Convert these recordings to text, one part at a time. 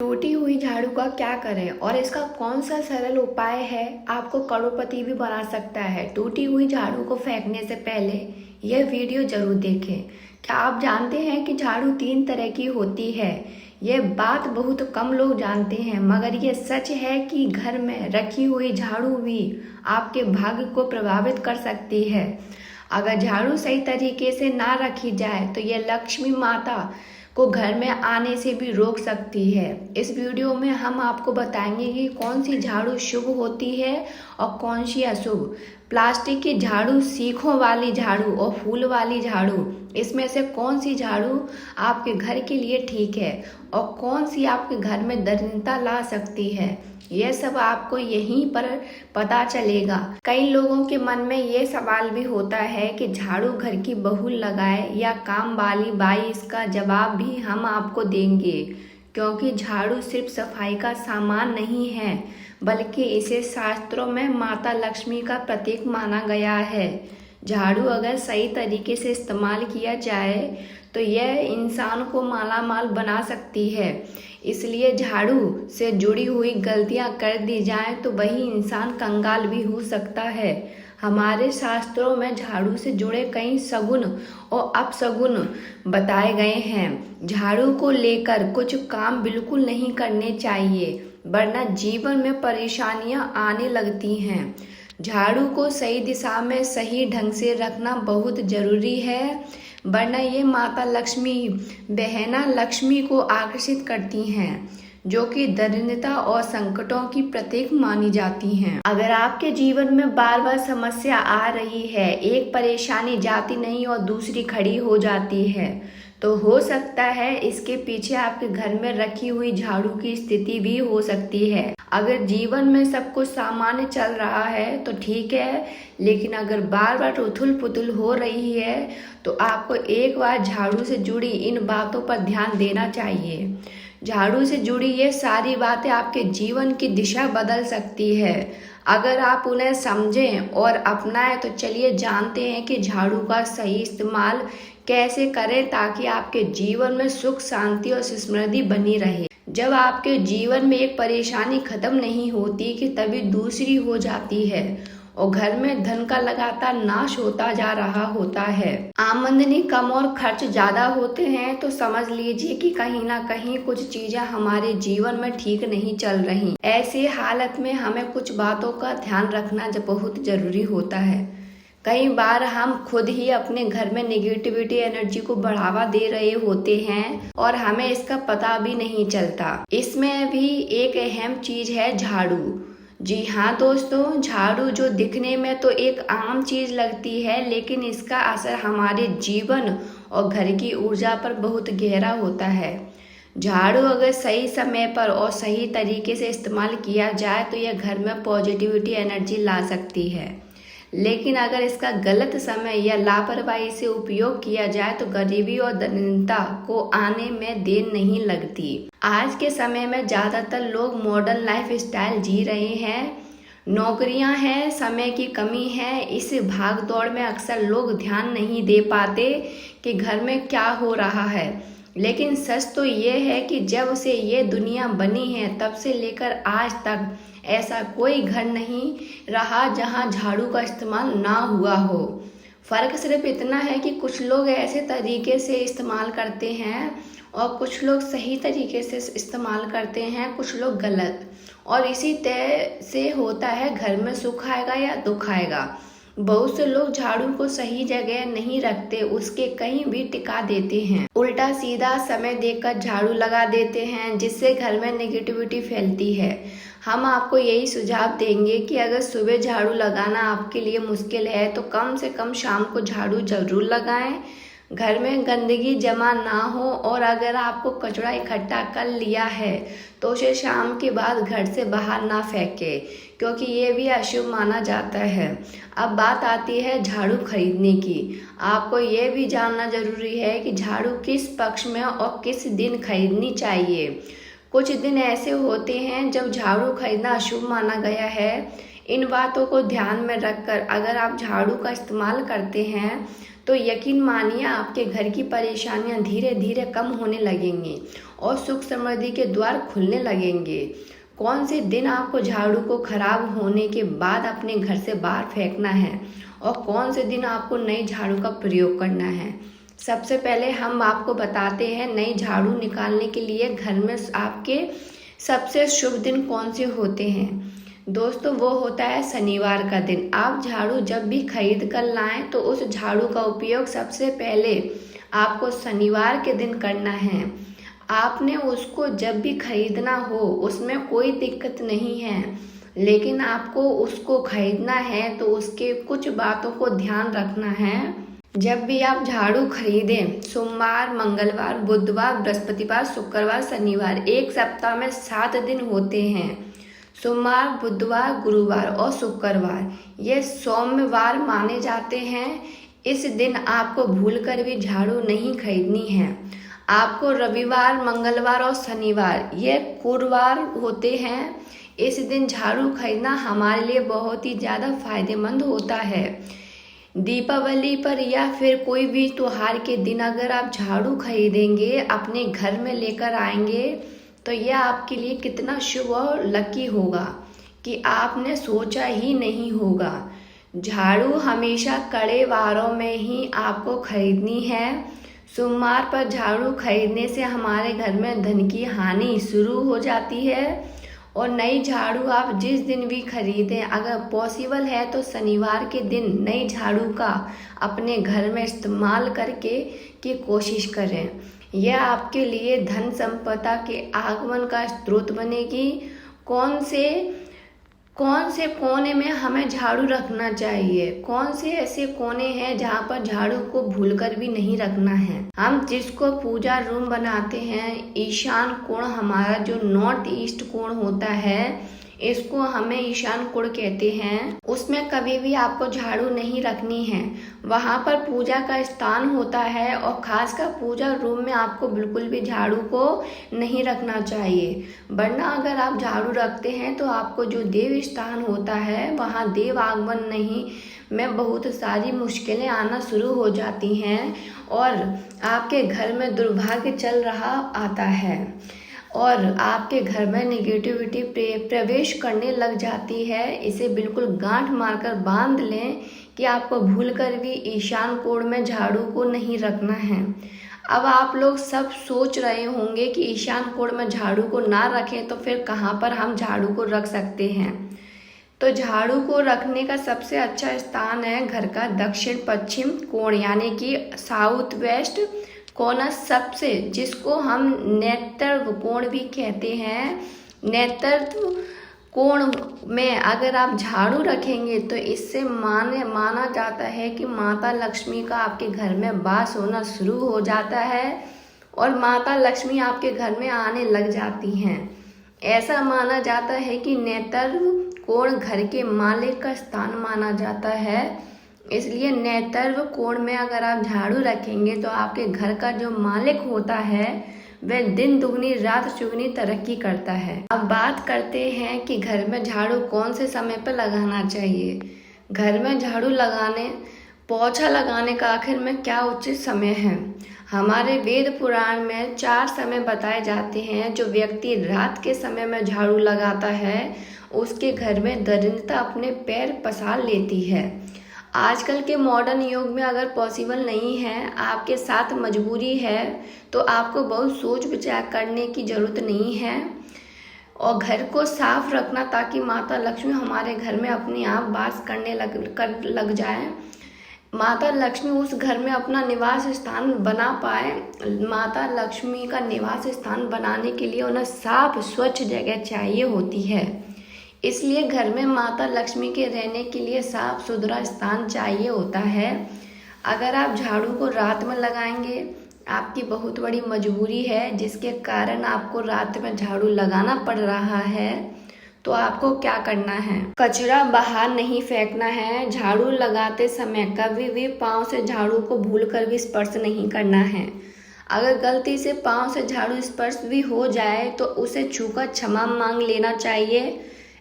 टूटी हुई झाड़ू का क्या करें और इसका कौन सा सरल उपाय है आपको करोड़पति भी बना सकता है। टूटी हुई झाड़ू को फेंकने से पहले यह वीडियो जरूर देखें। क्या आप जानते हैं कि झाड़ू 3 तरह की होती है। यह बात बहुत कम लोग जानते हैं, मगर यह सच है कि घर में रखी हुई झाड़ू भी आपके भाग्य को प्रभावित कर सकती है। अगर झाड़ू सही तरीके से ना रखी जाए तो यह लक्ष्मी माता को घर में आने से भी रोक सकती है। इस वीडियो में हम आपको बताएंगे कि कौन सी झाड़ू शुभ होती है और कौन सी अशुभ। प्लास्टिक की झाड़ू, सीखों वाली झाड़ू और फूल वाली झाड़ू, इसमें से कौन सी झाड़ू आपके घर के लिए ठीक है और कौन सी आपके घर में दरिद्रता ला सकती है, यह सब आपको यहीं पर पता चलेगा। कई लोगों के मन में ये सवाल भी होता है कि झाड़ू घर की बहू लगाए या काम वाली बाई। इसका जवाब भी हम आपको देंगे, क्योंकि झाड़ू सिर्फ सफाई का सामान नहीं है, बल्कि इसे शास्त्रों में माता लक्ष्मी का प्रतीक माना गया है। झाड़ू अगर सही तरीके से इस्तेमाल किया जाए तो यह इंसान को मालामाल बना सकती है। इसलिए झाड़ू से जुड़ी हुई गलतियां कर दी जाएं तो वही इंसान कंगाल भी हो सकता है। हमारे शास्त्रों में झाड़ू से जुड़े कई सगुन और अपसगुन बताए गए हैं। झाड़ू को लेकर कुछ काम बिल्कुल नहीं करने चाहिए, वरना जीवन में परेशानियां आने लगती हैं। झाड़ू को सही दिशा में सही ढंग से रखना बहुत जरूरी है, वरना ये माता लक्ष्मी, बहना लक्ष्मी को आकर्षित करती हैं, जो कि दरिद्रता और संकटों की प्रतीक मानी जाती हैं। अगर आपके जीवन में बार बार समस्या आ रही है, एक परेशानी जाती नहीं और दूसरी खड़ी हो जाती है, तो हो सकता है इसके पीछे आपके घर में रखी हुई झाड़ू की स्थिति भी हो सकती है। अगर जीवन में सब कुछ सामान्य चल रहा है तो ठीक है, लेकिन अगर बार बार उथल पुथल हो रही है तो आपको एक बार झाड़ू से जुड़ी इन बातों पर ध्यान देना चाहिए। झाड़ू से जुड़ी ये सारी बातें आपके जीवन की दिशा बदल सकती है अगर आप उन्हें समझें और अपनाएं। तो चलिए जानते हैं कि झाड़ू का सही इस्तेमाल कैसे करें ताकि आपके जीवन में सुख, शांति और समृद्धि बनी रहे। जब आपके जीवन में एक परेशानी खत्म नहीं होती कि तभी दूसरी हो जाती है और घर में धन का लगातार नाश होता जा रहा होता है। आमदनी कम और खर्च ज्यादा होते हैं तो समझ लीजिए कि कहीं ना कहीं कुछ चीजें हमारे जीवन में ठीक नहीं चल रही। ऐसी हालत में हमें कुछ बातों का ध्यान रखना बहुत जरूरी होता है। कई बार हम खुद ही अपने घर में नेगेटिविटी एनर्जी को बढ़ावा दे रहे होते हैं और हमें इसका पता भी नहीं चलता। इसमें भी एक अहम चीज है झाड़ू। जी हाँ दोस्तों, झाड़ू जो दिखने में तो एक आम चीज लगती है, लेकिन इसका असर हमारे जीवन और घर की ऊर्जा पर बहुत गहरा होता है। झाड़ू अगर सही समय पर और सही तरीके से इस्तेमाल किया जाए तो यह घर में पॉजिटिविटी एनर्जी ला सकती है, लेकिन अगर इसका गलत समय या लापरवाही से उपयोग किया जाए तो गरीबी और दरिद्रता को आने में देर नहीं लगती। आज के समय में ज्यादातर लोग मॉडर्न लाइफ स्टाइल जी रहे हैं। नौकरियां हैं, समय की कमी है। इस भाग दौड़ में अक्सर लोग ध्यान नहीं दे पाते कि घर में क्या हो रहा है। लेकिन सच तो ये है कि जब से ये दुनिया बनी है तब से लेकर आज तक ऐसा कोई घर नहीं रहा जहां झाड़ू का इस्तेमाल ना हुआ हो। फर्क सिर्फ इतना है कि कुछ लोग ऐसे तरीके से इस्तेमाल करते हैं और कुछ लोग सही तरीके से इस्तेमाल करते हैं, कुछ लोग गलत। और इसी तरह से होता है, घर में सुख आएगा या दुख आएगा। बहुत से लोग झाड़ू को सही जगह नहीं रखते, उसके कहीं भी टिका देते हैं, उल्टा सीधा समय देकर झाड़ू लगा देते हैं, जिससे घर में नेगेटिविटी फैलती है। हम आपको यही सुझाव देंगे कि अगर सुबह झाड़ू लगाना आपके लिए मुश्किल है तो कम से कम शाम को झाड़ू जरूर लगाएं, घर में गंदगी जमा ना हो। और अगर आपको कचरा इकट्ठा कर लिया है तो उसे शाम के बाद घर से बाहर ना फेंके, क्योंकि ये भी अशुभ माना जाता है। अब बात आती है झाड़ू खरीदने की। आपको ये भी जानना जरूरी है कि झाड़ू किस पक्ष में और किस दिन खरीदनी चाहिए। कुछ दिन ऐसे होते हैं जब झाड़ू खरीदना अशुभ माना गया है। इन बातों को ध्यान में रखकर अगर आप झाड़ू का इस्तेमाल करते हैं तो यकीन मानिए आपके घर की परेशानियां धीरे धीरे कम होने लगेंगी और सुख समृद्धि के द्वार खुलने लगेंगे। कौन से दिन आपको झाड़ू को खराब होने के बाद अपने घर से बाहर फेंकना है और कौन से दिन आपको नई झाड़ू का प्रयोग करना है। सबसे पहले हम आपको बताते हैं नई झाड़ू निकालने के लिए घर में आपके सबसे शुभ दिन कौन से होते हैं। दोस्तों, वो होता है शनिवार का दिन। आप झाड़ू जब भी खरीद कर लाएं तो उस झाड़ू का उपयोग सबसे पहले आपको शनिवार के दिन करना है। आपने उसको जब भी खरीदना हो उसमें कोई दिक्कत नहीं है, लेकिन आपको उसको खरीदना है तो उसके कुछ बातों को ध्यान रखना है। जब भी आप झाड़ू खरीदें, सोमवार, मंगलवार, बुधवार, बृहस्पतिवार, शुक्रवार, शनिवार, एक सप्ताह में 7 दिन होते हैं। सोमवार, बुधवार, गुरुवार और शुक्रवार ये सोमवार माने जाते हैं। इस दिन आपको भूलकर भी झाड़ू नहीं खरीदनी है। आपको रविवार, मंगलवार और शनिवार ये गुरुवार होते हैं। इस दिन झाड़ू खरीदना हमारे लिए बहुत ही ज़्यादा फायदेमंद होता है। दीपावली पर या फिर कोई भी त्योहार के दिन अगर आप झाड़ू खरीदेंगे, अपने घर में लेकर आएंगे, तो यह आपके लिए कितना शुभ और लकी होगा कि आपने सोचा ही नहीं होगा। झाड़ू हमेशा कड़े वारों में ही आपको खरीदनी है। सोमवार पर झाड़ू खरीदने से हमारे घर में धन की हानि शुरू हो जाती है। और नई झाड़ू आप जिस दिन भी खरीदें, अगर पॉसिबल है तो शनिवार के दिन नई झाड़ू का अपने घर में इस्तेमाल करके की कोशिश करें। यह आपके लिए धन संपदा के आगमन का स्रोत बनेगी। कौन से कोने में हमें झाड़ू रखना चाहिए, कौन से ऐसे कोने हैं जहाँ पर झाड़ू को भूलकर भी नहीं रखना है। हम जिसको पूजा रूम बनाते हैं, ईशान कोण हमारा जो नॉर्थ ईस्ट कोण होता है, इसको हमें ईशान कोण कहते हैं। उसमें कभी भी आपको झाड़ू नहीं रखनी है। वहाँ पर पूजा का स्थान होता है और खासकर पूजा रूम में आपको बिल्कुल भी झाड़ू को नहीं रखना चाहिए। वरना अगर आप झाड़ू रखते हैं तो आपको जो देव स्थान होता है वहाँ देव आगमन नहीं में बहुत सारी मुश्किलें आना शुरू हो जाती हैं और आपके घर में दुर्भाग्य चल रहा आता है और आपके घर में नेगेटिविटी प्रवेश करने लग जाती है। इसे बिल्कुल गांठ मारकर बांध लें कि आपको भूलकर भी ईशान कोण में झाड़ू को नहीं रखना है। अब आप लोग सब सोच रहे होंगे कि ईशान कोण में झाड़ू को ना रखें तो फिर कहाँ पर हम झाड़ू को रख सकते हैं। तो झाड़ू को रखने का सबसे अच्छा स्थान है घर का दक्षिण पश्चिम कोण, यानी कि साउथ वेस्ट कोना, सबसे जिसको हम नेतृत्व कोण भी कहते हैं। नेतृत्व कोण में अगर आप झाड़ू रखेंगे तो इससे माना जाता है कि माता लक्ष्मी का आपके घर में वास होना शुरू हो जाता है और माता लक्ष्मी आपके घर में आने लग जाती हैं। ऐसा माना जाता है कि नेतृत्व कोण घर के मालिक का स्थान माना जाता है। इसलिए नेतृत्व कोण में अगर आप झाड़ू रखेंगे तो आपके घर का जो मालिक होता है वह दिन दुगनी रात चुगनी तरक्की करता है। अब बात करते हैं कि घर में झाड़ू कौन से समय पर लगाना चाहिए। घर में झाड़ू लगाने, पोछा लगाने का आखिर में क्या उचित समय है। हमारे वेद पुराण में 4 समय बताए जाते हैं। जो व्यक्ति रात के समय में झाड़ू लगाता है उसके घर में दरिद्रता अपने पैर पसार लेती है। आजकल के मॉडर्न युग में अगर पॉसिबल नहीं है, आपके साथ मजबूरी है, तो आपको बहुत सोच विचार करने की ज़रूरत नहीं है और घर को साफ रखना ताकि माता लक्ष्मी हमारे घर में अपने आप वास करने लग जाए। माता लक्ष्मी उस घर में अपना निवास स्थान बना पाए। माता लक्ष्मी का निवास स्थान बनाने के लिए उन्हें साफ स्वच्छ जगह चाहिए होती है। इसलिए घर में माता लक्ष्मी के रहने के लिए साफ सुथरा स्थान चाहिए होता है। अगर आप झाड़ू को रात में लगाएंगे, आपकी बहुत बड़ी मजबूरी है जिसके कारण आपको रात में झाड़ू लगाना पड़ रहा है, तो आपको क्या करना है, कचरा बाहर नहीं फेंकना है। झाड़ू लगाते समय कभी भी पाँव से झाड़ू को भूलकर भी स्पर्श नहीं करना है। अगर गलती से पाँव से झाड़ू स्पर्श भी हो जाए तो उसे छूकर क्षमा मांग लेना चाहिए।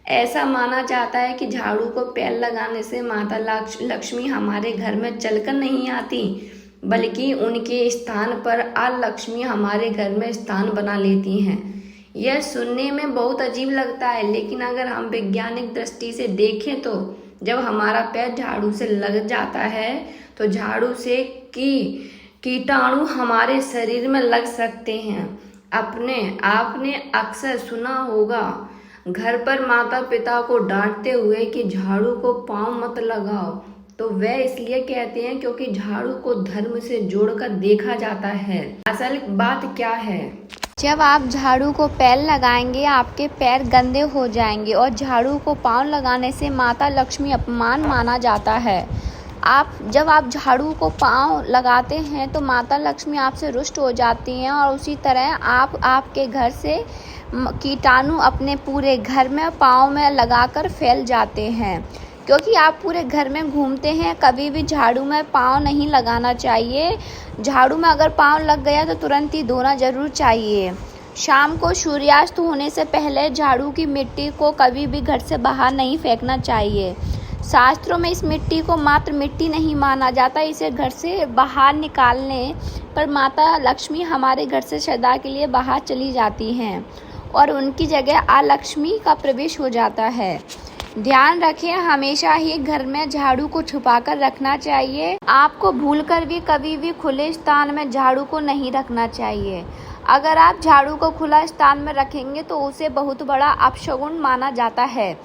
ऐसा माना जाता है कि झाड़ू को पैर लगाने से माता लक्ष्मी हमारे घर में चलकर नहीं आती, बल्कि उनके स्थान पर लक्ष्मी हमारे घर में स्थान बना लेती हैं। यह सुनने में बहुत अजीब लगता है, लेकिन अगर हम वैज्ञानिक दृष्टि से देखें तो जब हमारा पैर झाड़ू से लग जाता है तो झाड़ू से कीटाणु हमारे शरीर में लग सकते हैं। आपने अक्सर सुना होगा घर पर माता पिता को डांटते हुए कि झाड़ू को पाँव मत लगाओ, तो वह इसलिए कहते हैं क्योंकि झाड़ू को धर्म से जोड़कर देखा जाता है। असल बात क्या है, जब आप झाड़ू को पैर लगाएंगे आपके पैर गंदे हो जाएंगे और झाड़ू को पाँव लगाने से माता लक्ष्मी अपमान माना जाता है। जब आप झाड़ू को पाँव लगाते हैं तो माता लक्ष्मी आपसे रुष्ट हो जाती हैं और उसी तरह आपके घर से कीटाणु अपने पूरे घर में पाँव में लगाकर फैल जाते हैं। क्योंकि आप पूरे घर में घूमते हैं, कभी भी झाड़ू में पाँव नहीं लगाना चाहिए। झाड़ू में अगर पाँव लग गया तो तुरंत ही धोना जरूर चाहिए। शाम को सूर्यास्त होने से पहले झाड़ू की मिट्टी को कभी भी घर से बाहर नहीं फेंकना चाहिए। शास्त्रों में इस मिट्टी को मात्र मिट्टी नहीं माना जाता, इसे घर से बाहर निकालने पर माता लक्ष्मी हमारे घर से सदा के लिए बाहर चली जाती हैं और उनकी जगह अलक्ष्मी का प्रवेश हो जाता है। ध्यान रखें, हमेशा ही घर में झाड़ू को छुपाकर रखना चाहिए। आपको भूलकर भी कभी भी खुले स्थान में झाड़ू को नहीं रखना चाहिए। अगर आप झाड़ू को खुला स्थान में रखेंगे तो उसे बहुत बड़ा अपशगुन माना जाता है।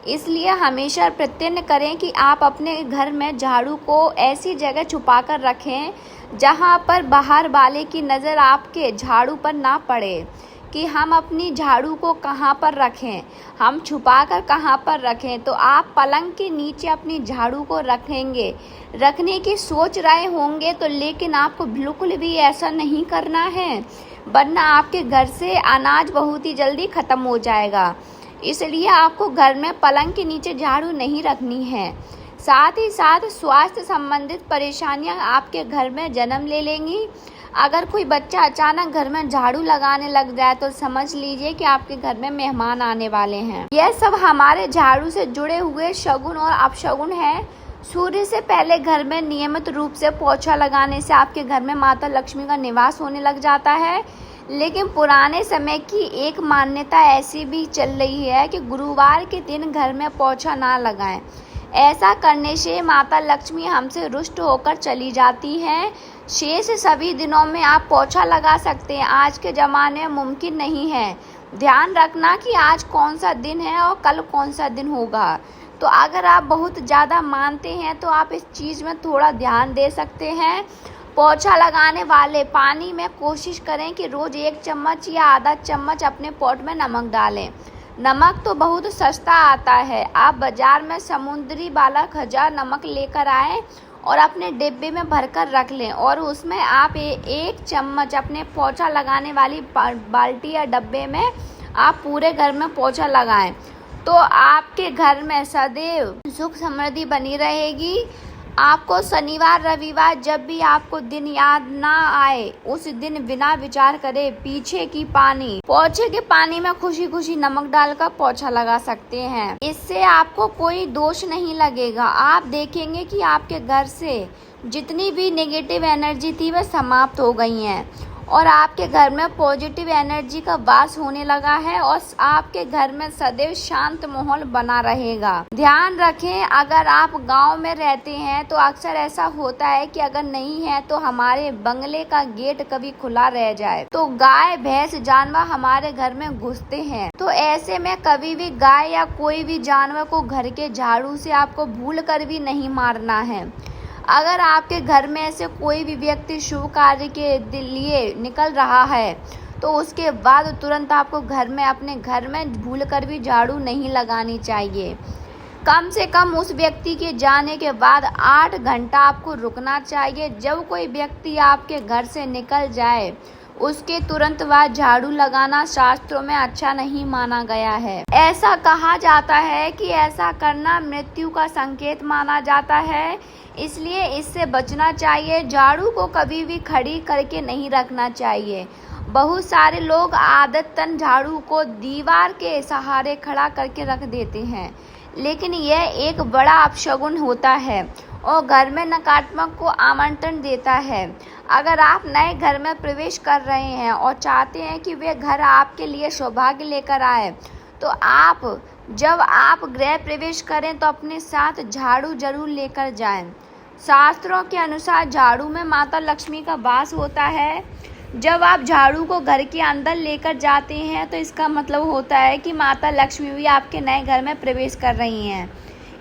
इसलिए हमेशा प्रयत्न करें कि आप अपने घर में झाड़ू को ऐसी जगह छुपाकर रखें जहां पर बाहर वाले की नज़र आपके झाड़ू पर ना पड़े कि हम अपनी झाड़ू को कहां पर रखें, हम छुपाकर कहां पर रखें। तो आप पलंग के नीचे अपनी झाड़ू को रखने की सोच रहे होंगे तो, लेकिन आपको बिल्कुल भी ऐसा नहीं करना है, वरना आपके घर से अनाज बहुत ही जल्दी ख़त्म हो जाएगा। इसलिए आपको घर में पलंग के नीचे झाड़ू नहीं रखनी है। साथ ही साथ स्वास्थ्य संबंधित परेशानियां आपके घर में जन्म ले लेंगी। अगर कोई बच्चा अचानक घर में झाड़ू लगाने लग जाए तो समझ लीजिए कि आपके घर में मेहमान आने वाले हैं। यह सब हमारे झाड़ू से जुड़े हुए शगुन और अपशगुन है। सूर्य से पहले घर में नियमित रूप से पोछा लगाने से आपके घर में माता लक्ष्मी का निवास होने लग जाता है। लेकिन पुराने समय की एक मान्यता ऐसी भी चल रही है कि गुरुवार के दिन घर में पोछा ना लगाएं। ऐसा करने से माता लक्ष्मी हमसे रुष्ट होकर चली जाती हैं। शेष सभी दिनों में आप पोछा लगा सकते हैं, आज के ज़माने में मुमकिन नहीं है। ध्यान रखना कि आज कौन सा दिन है और कल कौन सा दिन होगा। तो अगर आप बहुत ज़्यादा मानते हैं तो आप इस चीज़ में थोड़ा ध्यान दे सकते हैं। पोछा लगाने वाले पानी में कोशिश करें कि रोज़ 1 चम्मच या आधा चम्मच अपने पॉट में नमक डालें। नमक तो बहुत सस्ता आता है, आप बाज़ार में समुद्री वाला खजा नमक लेकर आएँ और अपने डिब्बे में भरकर रख लें और उसमें आप 1 चम्मच अपने पोछा लगाने वाली बाल्टी या डब्बे में आप पूरे घर में पोछा लगाएं, तो आपके घर में सदैव सुख समृद्धि बनी रहेगी। आपको शनिवार रविवार जब भी आपको दिन याद ना आए, उस दिन बिना विचार करे पोछे के पानी में खुशी खुशी नमक डालकर पोछा लगा सकते हैं। इससे आपको कोई दोष नहीं लगेगा। आप देखेंगे कि आपके घर से जितनी भी नेगेटिव एनर्जी थी वह समाप्त हो गई हैं और आपके घर में पॉजिटिव एनर्जी का वास होने लगा है और आपके घर में सदैव शांत माहौल बना रहेगा। ध्यान रखें, अगर आप गांव में रहते हैं तो अक्सर ऐसा होता है कि अगर नहीं है तो हमारे बंगले का गेट कभी खुला रह जाए तो गाय भैंस जानवर हमारे घर में घुसते हैं। तो ऐसे में कभी भी गाय या कोई भी जानवर को घर के झाड़ू से आपको भूल कर भी नहीं मारना है। अगर आपके घर में ऐसे कोई भी व्यक्ति शुभ कार्य के लिए निकल रहा है तो उसके बाद तुरंत आपको अपने घर में भूल कर भी झाड़ू नहीं लगानी चाहिए। कम से कम उस व्यक्ति के जाने के बाद 8 घंटा आपको रुकना चाहिए। जब कोई व्यक्ति आपके घर से निकल जाए उसके तुरंत बाद झाड़ू लगाना शास्त्रों में अच्छा नहीं माना गया है। ऐसा कहा जाता है कि ऐसा करना मृत्यु का संकेत माना जाता है, इसलिए इससे बचना चाहिए। झाड़ू को कभी भी खड़ी करके नहीं रखना चाहिए बहुत सारे लोग आदतन झाड़ू को दीवार के सहारे खड़ा करके रख देते हैं, लेकिन यह एक बड़ा अपशगुन होता है और घर में नकारात्मक को आमंत्रण देता है। अगर आप नए घर में प्रवेश कर रहे हैं और चाहते हैं कि वह घर आपके लिए सौभाग्य लेकर आए, तो जब आप गृह प्रवेश करें तो अपने साथ झाड़ू जरूर लेकर जाएं। शास्त्रों के अनुसार झाड़ू में माता लक्ष्मी का वास होता है। जब आप झाड़ू को घर के अंदर लेकर जाते हैं तो इसका मतलब होता है कि माता लक्ष्मी भी आपके नए घर में प्रवेश कर रही हैं।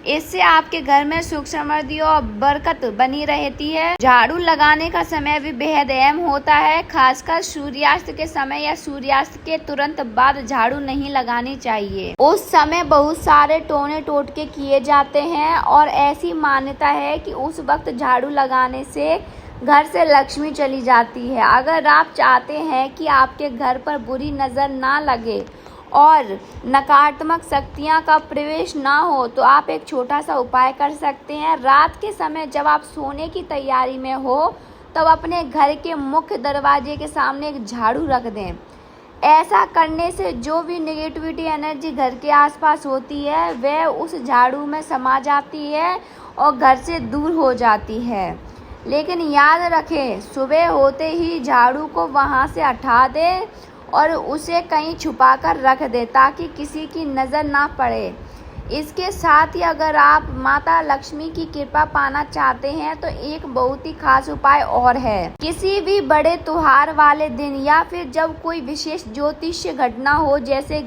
इससे आपके घर में सुख समृद्धि और बरकत बनी रहती है। झाड़ू लगाने का समय भी बेहद अहम होता है। खासकर सूर्यास्त के समय या सूर्यास्त के तुरंत बाद झाड़ू नहीं लगानी चाहिए। उस समय बहुत सारे टोने टोटके किए जाते हैं और ऐसी मान्यता है कि उस वक्त झाड़ू लगाने से घर से लक्ष्मी चली जाती है। अगर आप चाहते हैं कि आपके घर पर बुरी नज़र ना लगे और नकारात्मक शक्तियां का प्रवेश ना हो, तो आप एक छोटा सा उपाय कर सकते हैं। रात के समय जब आप सोने की तैयारी में हो, तब अपने घर के मुख्य दरवाजे के सामने एक झाड़ू रख दें। ऐसा करने से जो भी नेगेटिविटी एनर्जी घर के आसपास होती है वह उस झाड़ू में समा जाती है और घर से दूर हो जाती है। लेकिन याद रखें, सुबह होते ही झाड़ू को वहां से हटा दें और उसे कहीं छुपाकर रख दें ताकि किसी की नज़र ना पड़े। इसके साथ ही अगर आप माता लक्ष्मी की कृपा पाना चाहते हैं तो एक बहुत ही खास उपाय और है। किसी भी बड़े त्योहार वाले दिन या फिर जब कोई विशेष ज्योतिषीय घटना हो, जैसे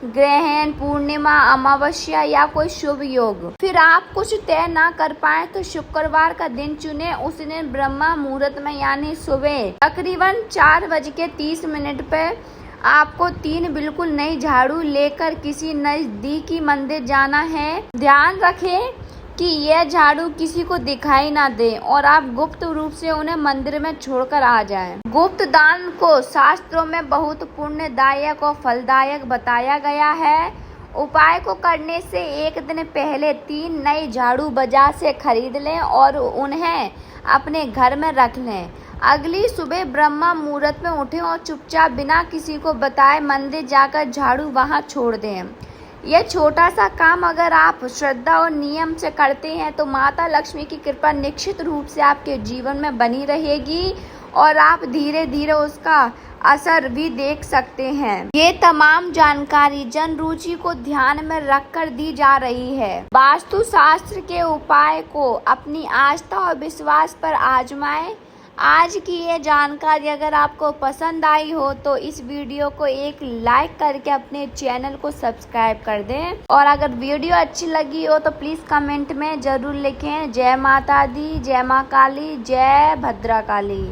ग्रहण पूर्णिमा, अमावस्या या कोई शुभ योग, फिर आप कुछ तय ना कर पाए तो शुक्रवार का दिन चुने। उस दिन ब्रह्मा मुहूर्त में यानी सुबह तकरीबन 4:30 पर आपको 3 बिल्कुल नई झाड़ू लेकर किसी नजदीकी मंदिर जाना है। ध्यान रखें कि यह झाड़ू किसी को दिखाई ना दे और आप गुप्त रूप से उन्हें मंदिर में छोड़कर आ जाएं। गुप्त दान को शास्त्रों में बहुत पुण्यदायक और फलदायक बताया गया है। उपाय को करने से एक दिन पहले 3 नई झाड़ू बाजार से खरीद लें और उन्हें अपने घर में रख लें। अगली सुबह ब्रह्मा मुहूर्त में उठें और चुपचाप बिना किसी को बताए मंदिर जाकर झाड़ू वहां छोड़ दें। यह छोटा सा काम अगर आप श्रद्धा और नियम से करते हैं तो माता लक्ष्मी की कृपा निश्चित रूप से आपके जीवन में बनी रहेगी और आप धीरे धीरे उसका असर भी देख सकते हैं। ये तमाम जानकारी जन रुचि को ध्यान में रखकर दी जा रही है। वास्तु शास्त्र के उपाय को अपनी आस्था और विश्वास पर आजमाएं। आज की ये जानकारी अगर आपको पसंद आई हो तो इस वीडियो को एक लाइक करके अपने चैनल को सब्सक्राइब कर दें और अगर वीडियो अच्छी लगी हो तो प्लीज़ कमेंट में ज़रूर लिखें। जय माता दी, जय माँ काली, जय भद्रा काली।